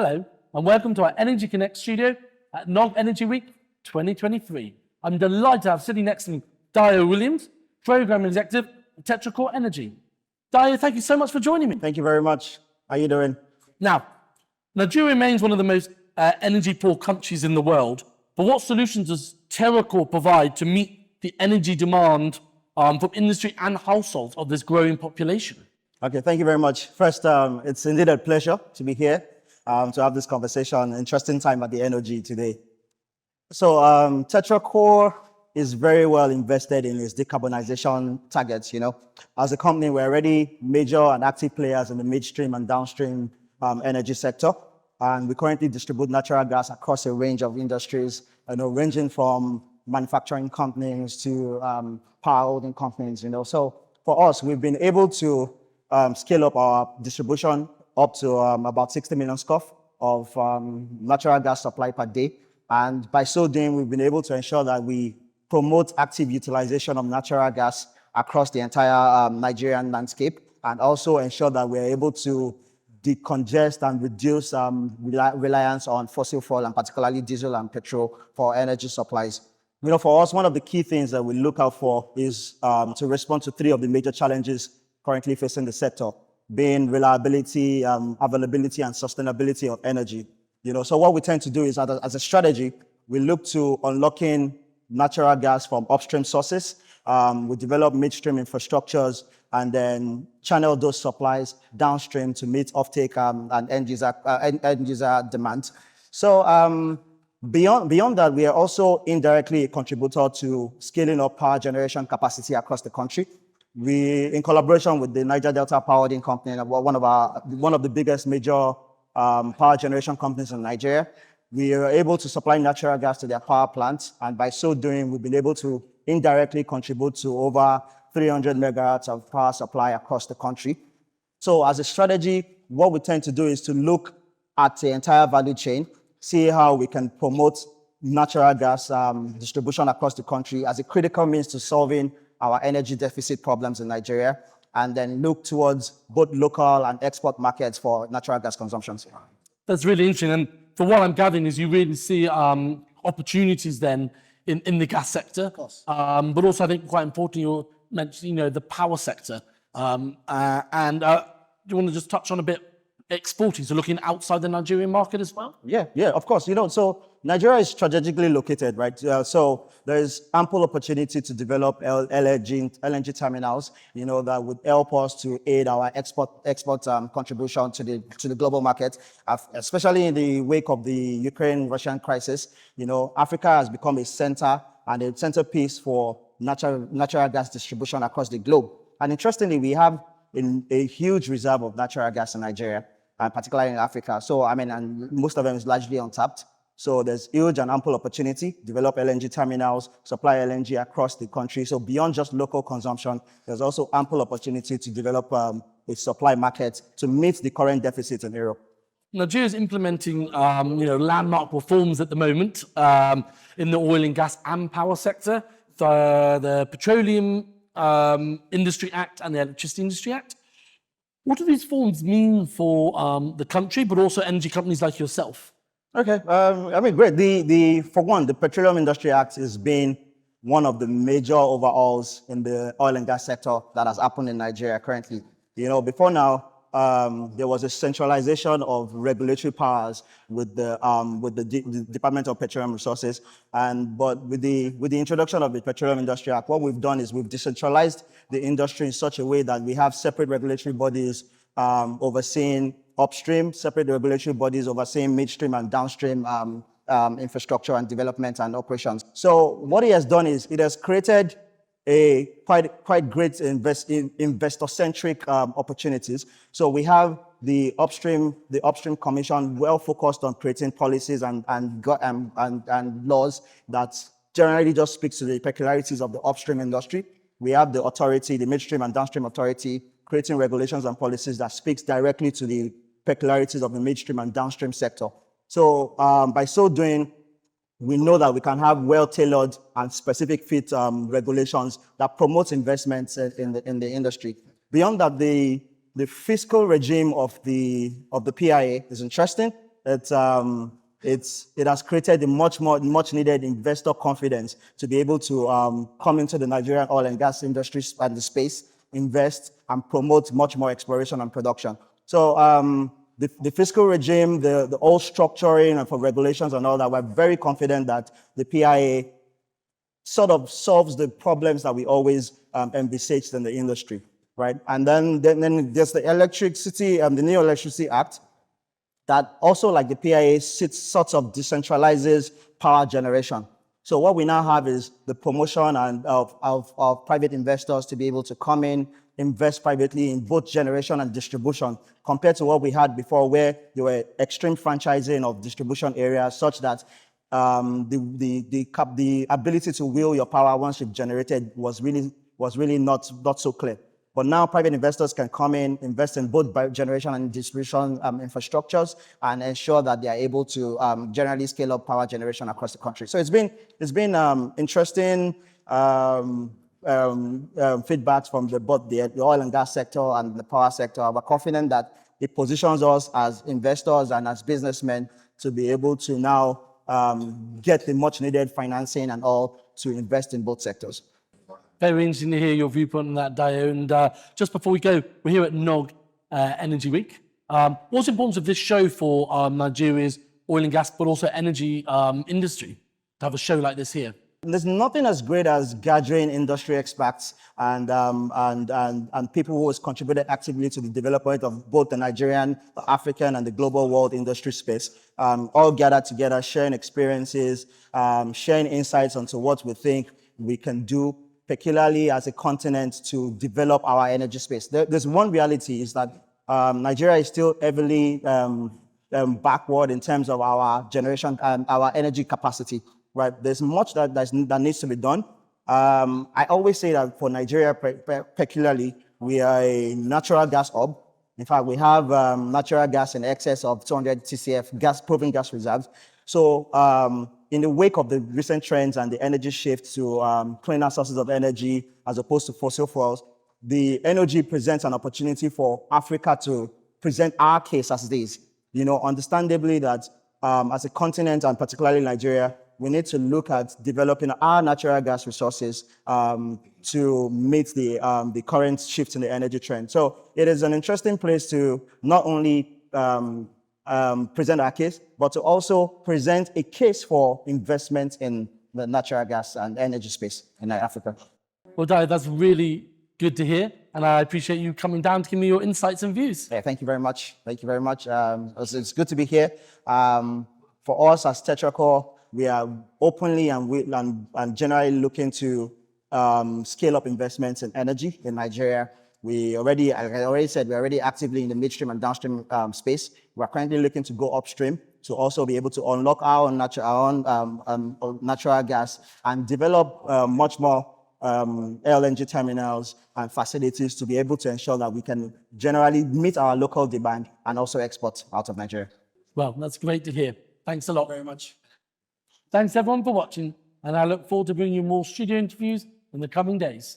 Hello, and welcome to our Energy Connect studio at NOG Energy Week 2023. I'm delighted to have sitting next to me Oladayo Williams, Program Executive at Tetracore Energy. Oladayo, thank you so much for joining me. Thank you very much. How are you doing? Now, Nigeria remains one of the most energy-poor countries in the world, but what solutions does Tetracore provide to meet the energy demand from industry and households of this growing population? Okay, thank you very much. First, it's indeed a pleasure to be here to have this conversation. Interesting time at the NOG today. So Tetracore is very well invested in its decarbonization targets. As a company, we're already major and active players in the midstream and downstream energy sector. And we currently distribute natural gas across a range of industries, ranging from manufacturing companies to power holding companies. So for us, we've been able to scale up our distribution up to about 60 million scf of natural gas supply per day. And by so doing, we've been able to ensure that we promote active utilization of natural gas across the entire Nigerian landscape, and also ensure that we're able to decongest and reduce reliance on fossil fuel, and particularly diesel and petrol for energy supplies. For us, one of the key things that we look out for is to respond to three of the major challenges currently facing the sector, being reliability, availability, and sustainability of energy. So what we tend to do is, as a strategy, we look to unlocking natural gas from upstream sources. We develop midstream infrastructures and then channel those supplies downstream to meet offtake and end user demand. So beyond that, we are also indirectly a contributor to scaling up power generation capacity across the country. We, in collaboration with the Niger Delta Power Holding Company, one of the biggest major power generation companies in Nigeria, we are able to supply natural gas to their power plants, and by so doing, we've been able to indirectly contribute to over 300 megawatts of power supply across the country. So as a strategy, what we tend to do is to look at the entire value chain, see how we can promote natural gas distribution across the country as a critical means to solving our energy deficit problems in Nigeria, and then look towards both local and export markets for natural gas consumption. That's really interesting. And from what I'm gathering is you really see opportunities then in the gas sector. Of course. But also I think quite important, you mentioned, the power sector. Do you want to just touch on a bit exporting, so looking outside the Nigerian market as well? Yeah, of course. So Nigeria is strategically located, right? So there's ample opportunity to develop LNG terminals, that would help us to aid our export contribution to the global market, especially in the wake of the Ukraine-Russian crisis. Africa has become a center and a centerpiece for natural gas distribution across the globe. And interestingly, we have a huge reserve of natural gas in Nigeria, and particularly in Africa. So, and most of them is largely untapped. So there's huge and ample opportunity, develop LNG terminals, supply LNG across the country. So beyond just local consumption, there's also ample opportunity to develop a supply market to meet the current deficit in Europe. Nigeria is implementing, landmark reforms at the moment in the oil and gas and power sector, the Petroleum Industry Act and the Electricity Industry Act. What do these reforms mean for the country, but also energy companies like yourself? Okay, great. For one, the Petroleum Industry Act has been one of the major overhauls in the oil and gas sector that has happened in Nigeria currently. Before now, there was a centralization of regulatory powers with the Department of Petroleum Resources, but with the introduction of the Petroleum Industry Act, what we've done is we've decentralized the industry in such a way that we have separate regulatory bodies overseeing upstream, separate regulatory bodies overseeing midstream and downstream infrastructure and development and operations. So what it has done is it has created a quite great investor-centric opportunities. So we have the upstream commission well focused on creating policies and laws that generally just speaks to the peculiarities of the upstream industry. We have the authority, the midstream and downstream authority, creating regulations and policies that speaks directly to the peculiarities of the midstream and downstream sector. So by so doing, we know that we can have well-tailored and specific fit regulations that promote investments in the industry. Beyond that, the fiscal regime of the PIA is interesting. it has created a much needed investor confidence to be able to come into the Nigerian oil and gas industry and the space, invest and promote much more exploration and production. So the fiscal regime, the old structuring and for regulations and all that, we're very confident that the PIA sort of solves the problems that we always envisaged in the industry, right? And then there's the electricity, the New Electricity Act, that also, like the PIA, sorts of decentralizes power generation. So what we now have is the promotion of private investors to be able to come in, invest privately in both generation and distribution, compared to what we had before, where there were extreme franchising of distribution areas, such that the ability to will your power once you've generated was really not so clear. But now private investors can come in, invest in both generation and distribution infrastructures, and ensure that they are able to generally scale up power generation across the country. So it's been interesting feedbacks from both the oil and gas sector and the power sector. We're confident that it positions us as investors and as businessmen to be able to now get the much needed financing and all to invest in both sectors. Very interesting to hear your viewpoint on that, Dayo. And just before we go, we're here at NOG Energy Week. What's the importance of this show for Nigeria's oil and gas, but also energy industry, to have a show like this here? There's nothing as great as gathering industry experts and people who has contributed actively to the development of both the Nigerian, the African, and the global world industry space. All gathered together, sharing experiences, sharing insights onto what we think we can do, particularly as a continent, to develop our energy space. There's one reality, is that Nigeria is still heavily backward in terms of our generation and our energy capacity. Right, there's much that needs to be done. I always say that for Nigeria particularly, we are a natural gas hub. In fact, we have natural gas in excess of 200 TCF proven gas reserves. So in the wake of the recent trends and the energy shift to cleaner sources of energy as opposed to fossil fuels, the NOG presents an opportunity for Africa to present our case as it is. You know, understandably that as a continent, and particularly Nigeria, we need to look at developing our natural gas resources to meet the current shift in the energy trend. So it is an interesting place to not only present our case, but to also present a case for investment in the natural gas and energy space in Africa. Well, Dayo, that's really good to hear. And I appreciate you coming down to give me your insights and views. Yeah, thank you very much. Thank you very much. It's good to be here. For us as Tetracore, we are openly and generally looking to scale up investments in energy in Nigeria. Like I already said, we're already actively in the midstream and downstream space. We're currently looking to go upstream to also be able to unlock our own natural gas and develop much more LNG terminals and facilities to be able to ensure that we can generally meet our local demand and also export out of Nigeria. Well, that's great to hear. Thanks a lot. Very much. Thanks everyone for watching, and I look forward to bringing you more studio interviews in the coming days.